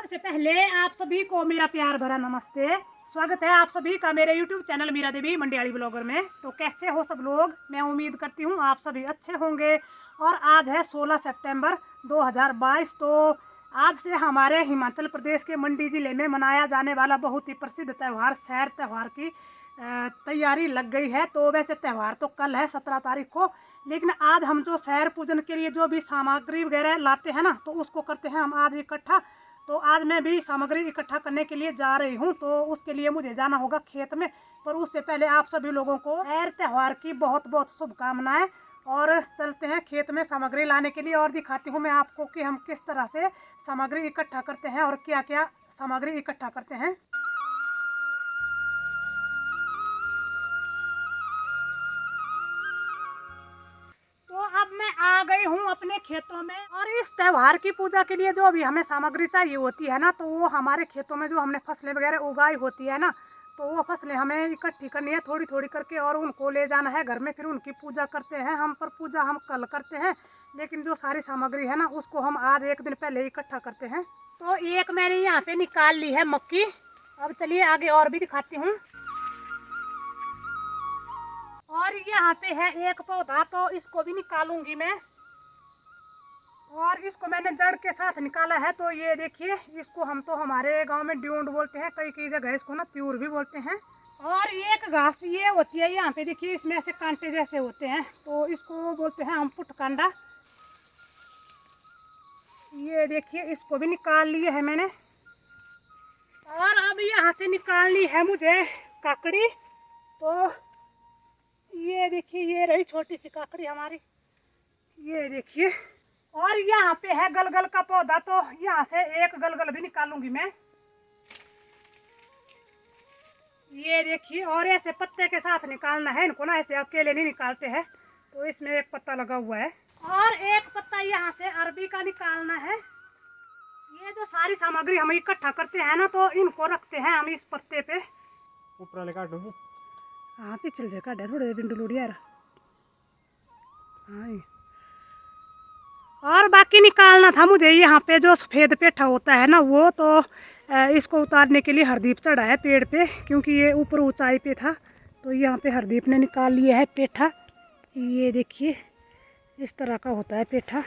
सबसे पहले आप सभी को मेरा प्यार भरा नमस्ते। स्वागत है आप सभी का मेरे YouTube चैनल मीरा देवी मंडियाली ब्लॉगर में। तो कैसे हो सब लोग? मैं उम्मीद करती हूँ आप सभी अच्छे होंगे। और आज है 16 सितंबर 2022। तो आज से हमारे हिमाचल प्रदेश के मंडी ज़िले में मनाया जाने वाला बहुत ही प्रसिद्ध त्यौहार सैर त्यौहार की तैयारी लग गई है। तो वैसे त्यौहार तो कल है 17 तारीख को, लेकिन आज हम जो सैर पूजन के लिए जो भी सामग्री वगैरह लाते हैं ना, तो उसको करते हैं हम आज इकट्ठा। तो आज मैं भी सामग्री इकट्ठा करने के लिए जा रही हूँ, तो उसके लिए मुझे जाना होगा खेत में। पर उससे पहले आप सभी लोगों को सैर त्यौहार की बहुत बहुत शुभकामनाएं। और चलते हैं खेत में सामग्री लाने के लिए और दिखाती हूँ मैं आपको कि हम किस तरह से सामग्री इकट्ठा करते हैं और क्या क्या सामग्री इकट्ठा करते हैं। अब मैं आ गई हूँ अपने खेतों में। और इस त्यौहार की पूजा के लिए जो भी हमें सामग्री चाहिए होती है ना, तो वो हमारे खेतों में जो हमने फसलें वगैरह उगाई होती है ना, तो वो फसलें हमें इकट्ठी करनी है थोड़ी थोड़ी करके और उनको ले जाना है घर में। फिर उनकी पूजा करते हैं हम। पर पूजा हम कल करते हैं, लेकिन जो सारी सामग्री है ना उसको हम आज एक दिन पहले इकट्ठा करते हैं। तो एक मैंने यहाँ पे निकाल ली है मक्की। अब चलिए आगे और भी दिखाती हूँ। और यहाँ पे है एक पौधा, तो इसको भी निकालूंगी मैं। और इसको मैंने जड़ के साथ निकाला है। तो ये देखिए, इसको हम तो हमारे गांव में ड्यूंड बोलते हैं, कई कई जगह इसको ना त्यूर भी बोलते हैं। और एक घास ये होती है, यहाँ पे देखिए इसमें ऐसे कांटे जैसे होते हैं, तो इसको बोलते हैं हम पुटकांडा। ये देखिए, इसको भी निकाल लिए है मैंने। और अब यहाँ से निकालनी है मुझे काकड़ी। तो ये देखिए, ये रही छोटी सी काकड़ी हमारी, ये देखिए। और यहाँ पे है गलगल का पौधा, तो यहाँ से एक गलगल भी निकालूंगी मैं, ये देखिए। और ऐसे पत्ते के साथ निकालना है इनको ना, ऐसे अकेले नहीं निकालते हैं। तो इसमें एक पत्ता लगा हुआ है और एक पत्ता यहाँ से अरबी का निकालना है। ये जो सारी सामग्री हम इकट्ठा करते हैं ना, तो इनको रखते हैं हम इस पत्ते पे। ऊपर वाले काट दो। हाँ पिछले से काटे थोड़े बिंडू लोड़ी यार। हाँ, और बाकी निकालना था मुझे यहाँ पे जो सफ़ेद पेठा होता है ना, वो तो इसको उतारने के लिए हरदीप चढ़ा है पेड़ पे, क्योंकि ये ऊपर ऊंचाई पे था। तो यहाँ पे हरदीप ने निकाल लिया है पेठा। ये देखिए, इस तरह का होता है पेठा।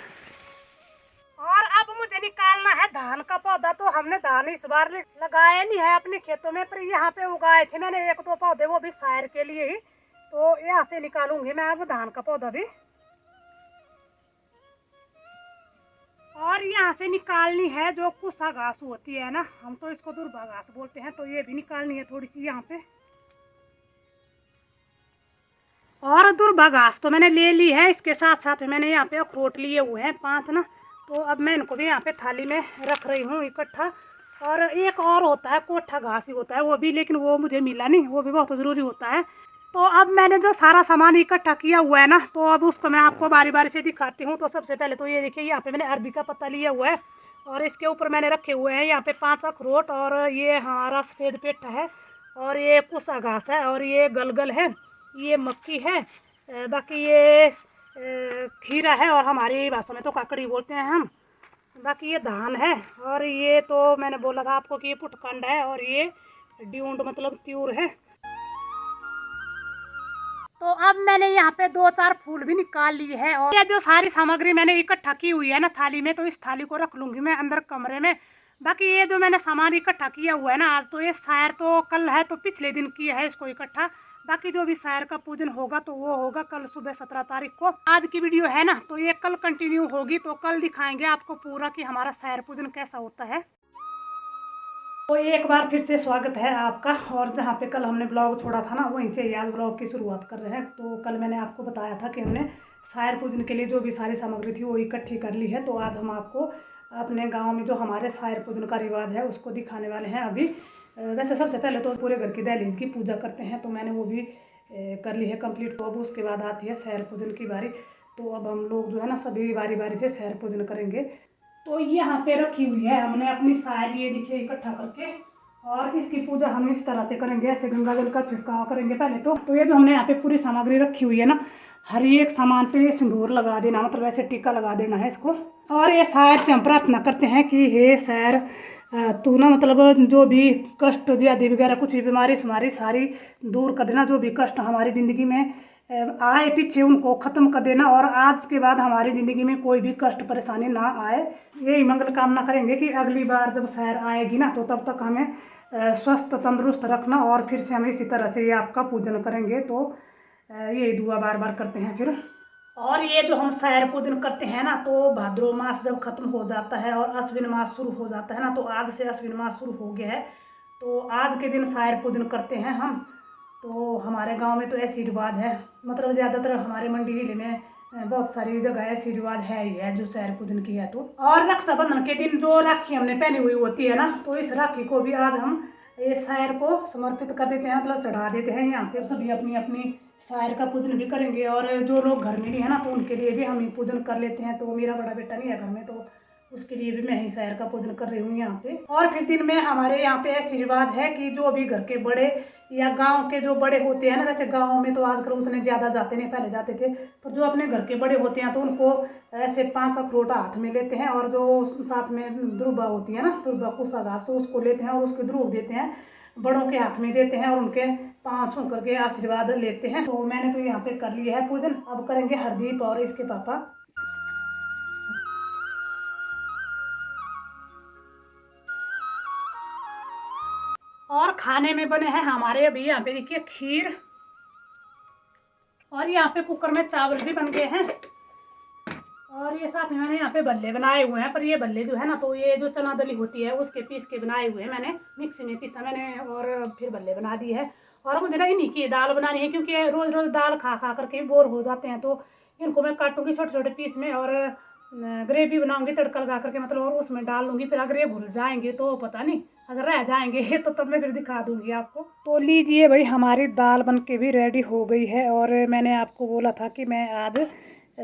और अब मुझे निकालना है धान का पौधा। तो हमने धान इस बार लगाया नहीं है अपने खेतों में, पर यहाँ पे उगाए थे मैंने एक दो पौधे, वो भी सैर के लिए ही। तो यहाँ से निकालूंगी मैं अब धान का पौधा भी। और यहाँ से निकालनी है जो कुसा घास होती है ना, हम तो इसको दुर्भा घास बोलते हैं, तो ये भी निकालनी है थोड़ी सी यहाँ पे। और दुर्भा घास तो मैंने ले ली है, इसके साथ साथ मैंने यहाँ पे अखरोट लिए हुए हैं 5 ना। तो अब मैं इनको भी यहाँ पे थाली में रख रही हूँ इकट्ठा। और एक और होता है कोठा घास ही होता है वो भी, लेकिन वो मुझे मिला नहीं, वो भी बहुत ज़रूरी होता है। तो अब मैंने जो सारा सामान इकट्ठा किया हुआ है ना, तो अब उसको मैं आपको बारी बारी से दिखाती हूँ। तो सबसे पहले तो ये देखिए, यहाँ पे मैंने अरबी का पत्ता लिया हुआ है और इसके ऊपर मैंने रखे हुए हैं यहाँ पे 5 अखरोट। और ये हमारा सफ़ेद पेठा है, और ये कुसा घास है, और ये गलगल है, ये मक्की है, बाकी ये खीरा है, और हमारी भाषा में तो काकड़ी बोलते हैं हम। बाकी ये धान है, और ये तो मैंने बोला था आपको कि ये पुटकंड है, और ये ड्यूंड मतलब त्यूर है। तो अब मैंने यहाँ पे 2-4 फूल भी निकाल लिए हैं। और ये जो सारी सामग्री मैंने इकट्ठा की हुई है ना थाली में, तो इस थाली को रख लूँगी मैं अंदर कमरे में। बाकी ये जो मैंने सामान इकट्ठा किया हुआ है ना आज, तो ये सैर तो कल है, तो पिछले दिन किया है इसको इकट्ठा। बाकी जो भी सैर का पूजन होगा तो वो होगा कल सुबह 17 तारीख को। आज की वीडियो है ना, तो ये कल कंटिन्यू होगी। तो कल दिखाएंगे आपको पूरा कि हमारा सैर पूजन कैसा होता है। तो एक बार फिर से स्वागत है आपका। और जहाँ पे कल हमने ब्लॉग छोड़ा था ना, वहीं से आज ब्लॉग की शुरुआत कर रहे हैं। तो कल मैंने आपको बताया था कि हमने सैर पूजन के लिए जो भी सारी सामग्री थी वो इकट्ठी कर ली है। तो आज हम आपको अपने गांव में जो हमारे सैर पूजन का रिवाज है उसको दिखाने वाले हैं। अभी वैसे सबसे पहले तो पूरे घर की दहलीज की पूजा करते हैं, तो मैंने वो भी कर ली है कंप्लीट। तो अब उसके बाद आती है सैर पूजन की बारी। तो अब हम लोग जो है ना सभी बारी बारी से सैर पूजन करेंगे। तो यहाँ पे रखी हुई है हमने अपनी सैर, ये देखिए इकट्ठा करके। और इसकी पूजा हम इस तरह से करेंगे, ऐसे गंगा जल का छिड़काव करेंगे पहले तो ये जो हमने यहाँ पे पूरी सामग्री रखी हुई है ना, हर एक सामान पे सिंदूर लगा देना, मतलब ऐसे टीका लगा देना है इसको। और ये सैर से हम प्रार्थना करते हैं कि हे सैर तू ना मतलब जो भी कष्ट व्याधि वगैरह कुछ भी बीमारी हमारी सारी दूर कर देना, जो भी कष्ट हमारी ज़िंदगी में आए पीछे उनको ख़त्म कर देना, और आज के बाद हमारी ज़िंदगी में कोई भी कष्ट परेशानी ना आए। यही मंगल कामना करेंगे कि अगली बार जब सैर आएगी ना तो तब तक हमें स्वस्थ तंदुरुस्त रखना, और फिर से हम इसी तरह से ये आपका पूजन करेंगे। तो यही दुआ बार बार करते हैं फिर। और ये जो हम सैर पूजन करते हैं ना, तो भाद्रो मास जब खत्म हो जाता है और अश्विन मास शुरू हो जाता है ना, तो आज से अश्विन मास शुरू हो गया है, तो आज के दिन सैर पूजन करते हैं हम। तो हमारे गांव में तो ऐसी रिवाज है, मतलब ज़्यादातर हमारे मंडी जिले में बहुत सारी जगह ऐसी रिवाज है ही है जो सैर पूजन की है। तो और रक्षाबंधन के दिन जो राखी हमने पहनी हुई होती है ना, तो इस राखी को भी आज हम ये सैर को समर्पित कर देते हैं, मतलब चढ़ा देते हैं। यहाँ पे सभी अपनी अपनी सैर का पूजन भी करेंगे, और जो लोग घर में नहीं है ना तो उनके लिए भी हम ही पूजन कर लेते हैं। तो मेरा बड़ा बेटा नहीं है घर में, तो उसके लिए भी मैं ही सैर का पूजन कर रही हूँ यहाँ पे। और फिर दिन में हमारे यहाँ पे ऐसी रिवाज है कि जो भी घर के बड़े या गांव के जो बड़े होते हैं ना, वैसे गांव में तो आजकल उतने ज़्यादा जाते नहीं, पहले जाते थे, पर जो अपने घर के बड़े होते हैं तो उनको ऐसे 5 अखरोट हाथ में लेते हैं, और जो साथ में दुर्बा होती है ना, दुर्बा कुसा घास, तो उसको लेते हैं और उसके ध्रुव देते हैं, बड़ों के हाथ में देते हैं और उनके पाँव छू करके आशीर्वाद लेते हैं। तो मैंने तो यहाँ पे कर लिया है पूजन। अब करेंगे हरदीप और इसके पापा। और खाने में बने हैं हमारे अभी यहाँ पे देखिए खीर, और यहाँ पे कुकर में चावल भी बन गए हैं, और ये साथ में मैंने यहाँ पे भल्ले बनाए हुए हैं। पर ये भल्ले जो है ना, तो ये जो चना दली होती है उसके पीस के बनाए हुए हैं, मैंने मिक्सी में पीसा मैंने और फिर भल्ले बना दिए हैं। और मुझे ना इन्हीं की दाल बनानी है, क्योंकि रोज़ रोज़ दाल खा खा करके बोर हो जाते हैं। तो इनको मैं काटूंगी छोटे छोटे पीस में, और ग्रेवी बनाऊंगी तड़का लगा करके, मतलब और उसमें डाल लूँगी। फिर अगर ये भूल जाएंगे तो पता नहीं, अगर रह जाएंगे तो तब मैं फिर दिखा दूंगी आपको। तो लीजिए भाई, हमारी दाल बन के भी रेडी हो गई है। और मैंने आपको बोला था कि मैं आज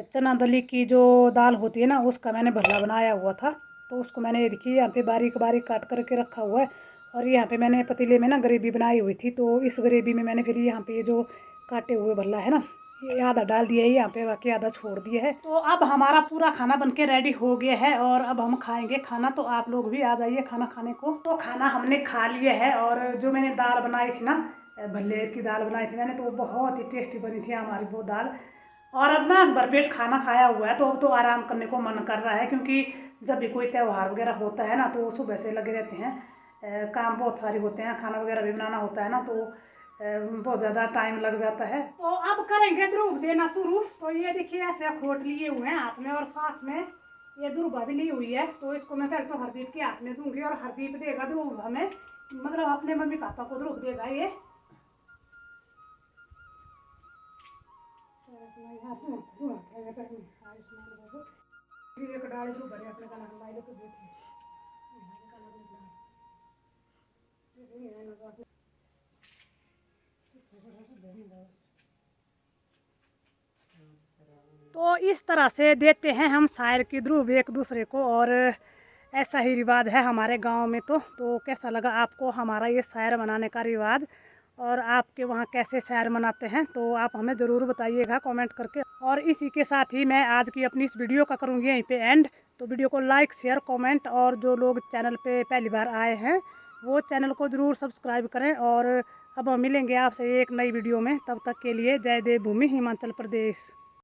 चना दली की जो दाल होती है ना, उसका मैंने भल्ला बनाया हुआ था। तो उसको मैंने ये देखिए यहाँ पे बारीक बारीक काट करके रखा हुआ है, और यहाँ पे मैंने पतीले में ना ग्रेवी बनाई हुई थी। तो इस ग्रेवी में मैंने फिर यहाँ पे ये जो काटे हुए भल्ला है ना, ये आधा डाल दिया है यहाँ पे, बाकी आधा छोड़ दिया है। तो अब हमारा पूरा खाना बनके रेडी हो गया है, और अब हम खाएंगे खाना। तो आप लोग भी आ जाइए खाना खाने को। तो खाना हमने खा लिया है, और जो मैंने दाल बनाई थी ना, भल्ले की दाल बनाई थी मैंने, तो बहुत ही टेस्टी बनी थी हमारी वो दाल। और अब ना भरपेट खाना खाया हुआ है, तो अब तो आराम करने को मन कर रहा है, क्योंकि जब भी कोई त्यौहार वगैरह होता है ना, तो सुबह से लगे रहते हैं, काम बहुत सारे होते हैं, खाना वगैरह भी बनाना होता है ना, तो बहुत ज़्यादा टाइम लग जाता है। तो अब करेंगे ध्रुव देना शुरू। तो ये देखिए ऐसे अखरोट लिए हुए हैं हाथ में, और साथ में ये दुर्बा भी ली हुई है। तो इसको मैं पहले तो हरदीप के हाथ में दूंगी, और हरदीप देगा ध्रुव हमें, मतलब अपने मम्मी पापा को ध्रुव देगा ये। तो इस तरह से देते हैं हम शायर की ध्रुव एक दूसरे को, और ऐसा ही रिवाज है हमारे गांव में। तो कैसा लगा आपको हमारा ये शायर मनाने का रिवाज, और आपके वहाँ कैसे शायर मनाते हैं, तो आप हमें ज़रूर बताइएगा कमेंट करके। और इसी के साथ ही मैं आज की अपनी इस वीडियो का करूँगी यहीं पे एंड। तो वीडियो को लाइक शेयर कमेंट, और जो लोग चैनल पे पहली बार आए हैं वो चैनल को ज़रूर सब्सक्राइब करें। और अब हम मिलेंगे आपसे एक नई वीडियो में, तब तक के लिए जय देवभूमि हिमाचल प्रदेश।